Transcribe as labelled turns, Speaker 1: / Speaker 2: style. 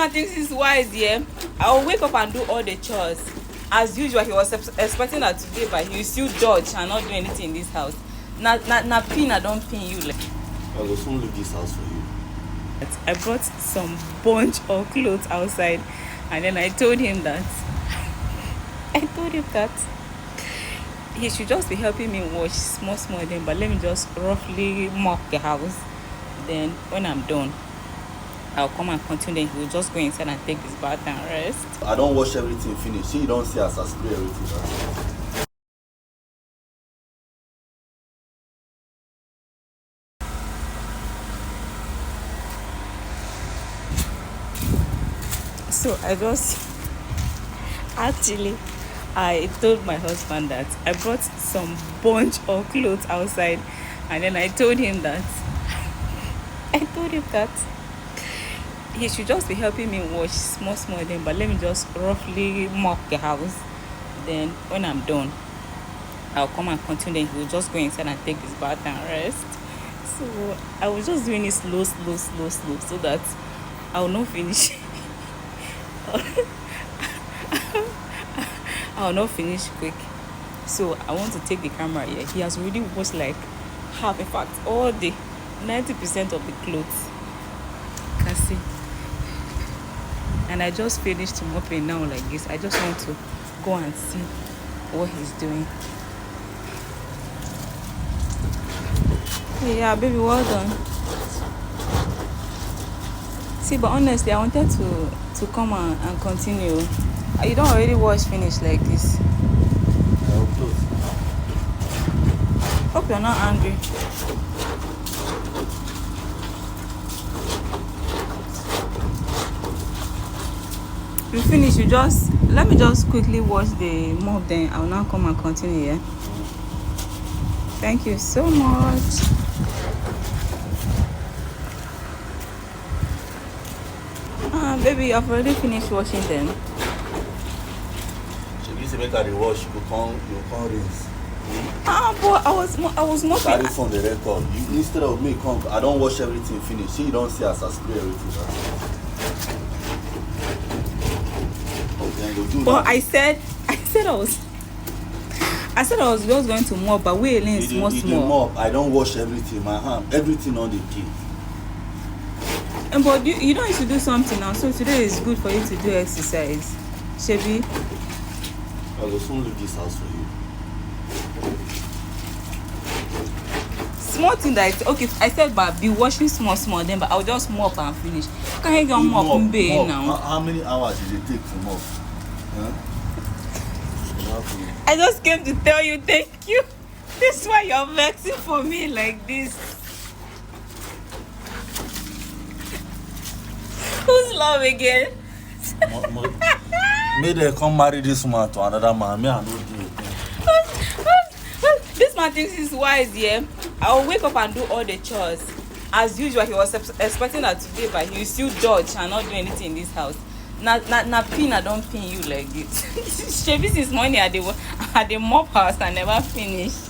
Speaker 1: man thinks he's wise, yeah. I'll wake up and do all the chores. As usual, he was expecting that today, but he will still dodge and not do anything in this house. Na pin, I don't pin you. Like.
Speaker 2: I will soon leave this house for you.
Speaker 1: I brought some bunch of clothes outside, and then I told him that he should just be helping me wash small then, but let me just roughly mop the house. Then when I'm done, I'll come and continue. Then he will just go inside and take his bath and rest.
Speaker 2: I don't wash everything finish. See, you don't see as I spray everything. Right?
Speaker 1: So I told my husband that I brought some bunch of clothes outside, and then I told him that he should just be helping me wash small then, but let me just roughly mop the house. Then when I'm done, I'll come and continue. Then he will just go inside and take his bath and rest. So I was just doing it slow so that I will not finish. I'll not finish quick. So I want to take the camera here. He has already washed like half, in fact all the 90% of the clothes. You can see. And I just finished mopping now like this. I just want to go and see what he's doing. Yeah, baby, well done. See, but honestly, I wanted to come and continue. You don't already wash finish like this. Hope you're not angry. You finish, let me just quickly wash the mop, then I'll now come and continue, yeah? Thank you so much. Baby, I've already finished washing them.
Speaker 2: She make her wash, you can't rinse.
Speaker 1: But I was mopping.
Speaker 2: Carry from the record. You, instead of me come, I don't wash everything finish. See, you don't see as I spray everything. Okay, go do
Speaker 1: but
Speaker 2: that.
Speaker 1: I said I was just going to mop, but we alone small.
Speaker 2: Mop. I don't wash everything. My hand, everything on the key.
Speaker 1: But you don't need to do something now. So today is good for you to do exercise. Shebi?
Speaker 2: I will soon leave this house for you.
Speaker 1: Small thing that okay. I said, but be washing small then, but I'll just mop and finish. Can you go mop now?
Speaker 2: How many hours did it take to mop? Huh?
Speaker 1: I just came to tell you thank you. This is why you're vexing for me like this. Who's love again?
Speaker 2: May they come marry this man to another man. Me, I don't do it.
Speaker 1: This man thinks he's wise, yeah. I'll wake up and do all the chores. As usual, he was expecting that today, but he will still dodge and not do anything in this house. Na pin, I don't pin you like this. Shebi since morning at the mop house, I never finished.